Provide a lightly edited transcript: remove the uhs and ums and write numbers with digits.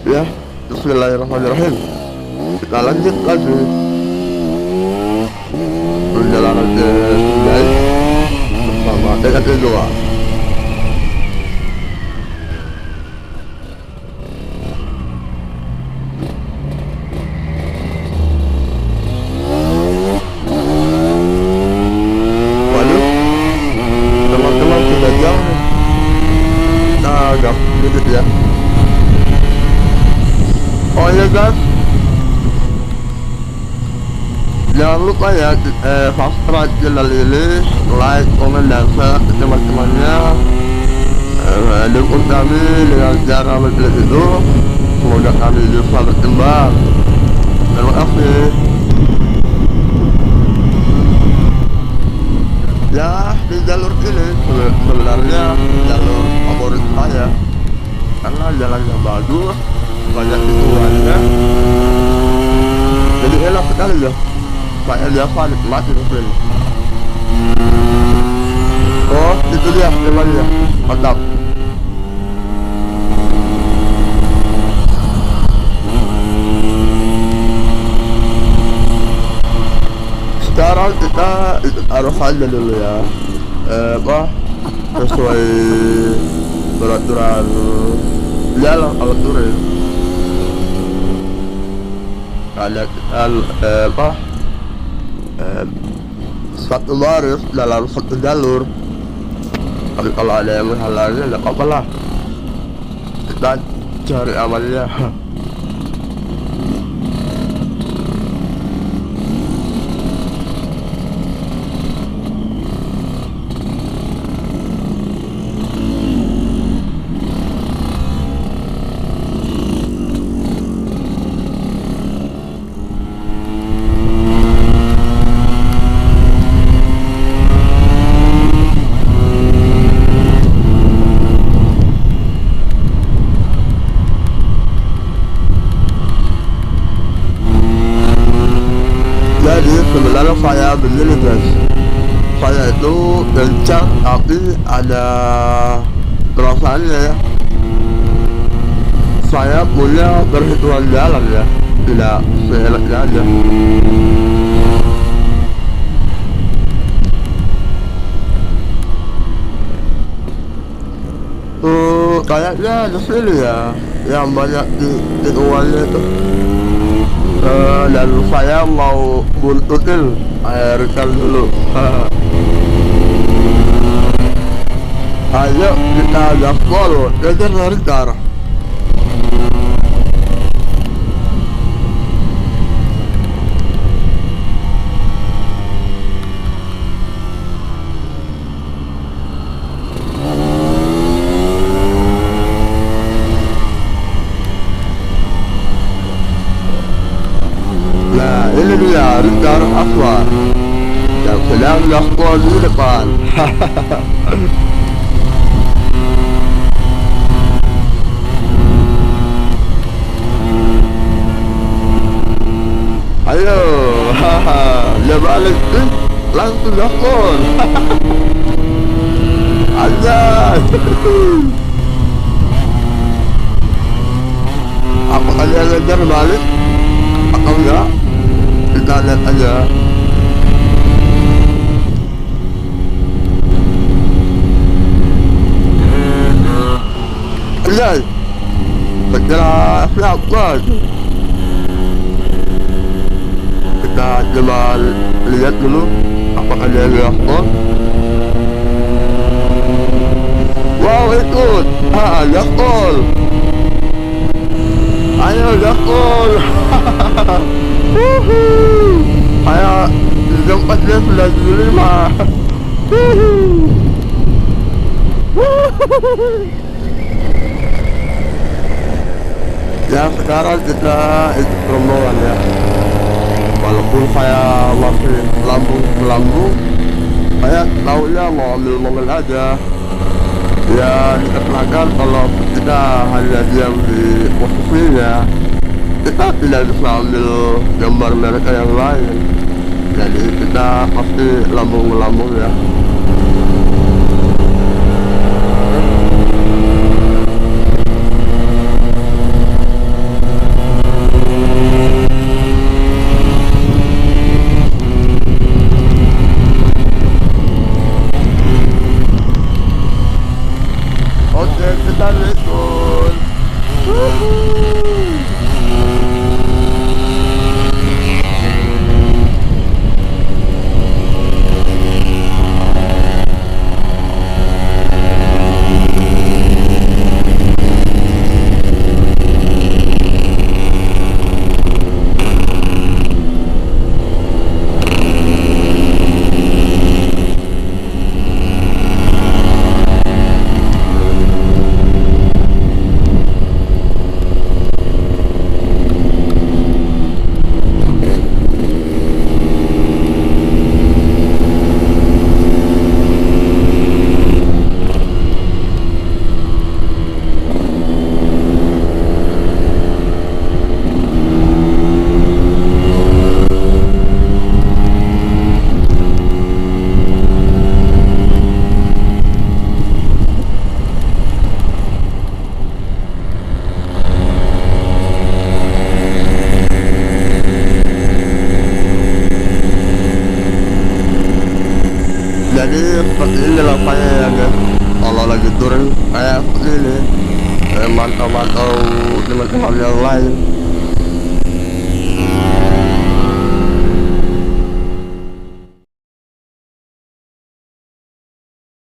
Ya, bismillahirrahmanirrahim. Kita lanjut lagi perjalanan ke Sundai bersama dengan kedua. Waduh, teman-teman sudah jauh nih. Kita agak sedikit ya. Oh ya guys, jangan lupa ya subscribe channel ini, like, komen, dan share ke teman-temannya. Dukung kami dengan cara mengklik itu. Semoga kami bisa berkembang. Terima kasih. Ya, di jalur ini sebenarnya jalur favorit saya karena jalannya bagus, banyak tikungannya, jadi enak sekali ya. Saya biasa nikmati ini. Oh, itu dia jalannya, mantap. Sekarang kita ikut arahannya dulu ya, sesuai peraturan jalan aturan. Ada satu baris dalam satu jalur. Tapi kalau ada yang menghalangi, tidak apa-apa lah, kita cari amannya. Jadi sebenarnya saya begini guys, saya itu kencang tapi ada perasaannya ya. Saya punya perhitungan jalan ya, tidak seenaknya aja. Kayaknya di sini ya yang banyak tikungannya itu. Dan saya mau buntutin airkan dulu. Ayo kita gaspol, kejar. Nah, ini dia Rizal Aswar yang sedang gaspol di depan. Ayo, dia balik langsung gaspol. Aja. Apakah dia ngejar balik atau enggak? Kita lihat aja. Lihat, segera siapa? Kita coba lihat dulu apakah dia gaspol. Wow, ikut. Gaspol. Ayo gaspol. Saya di tempat dia sudah 75. Ya sekarang kita ikut rombongan ya. Walaupun saya masih lambung, saya tahunya mau ambil mobil aja. Ya dikatakan kalau kita hanya diam di posisinya, kita tidak bisa ambil gambar mereka yang lain. Jadi kita pasti lambung ya. atau dengan hal yang lain.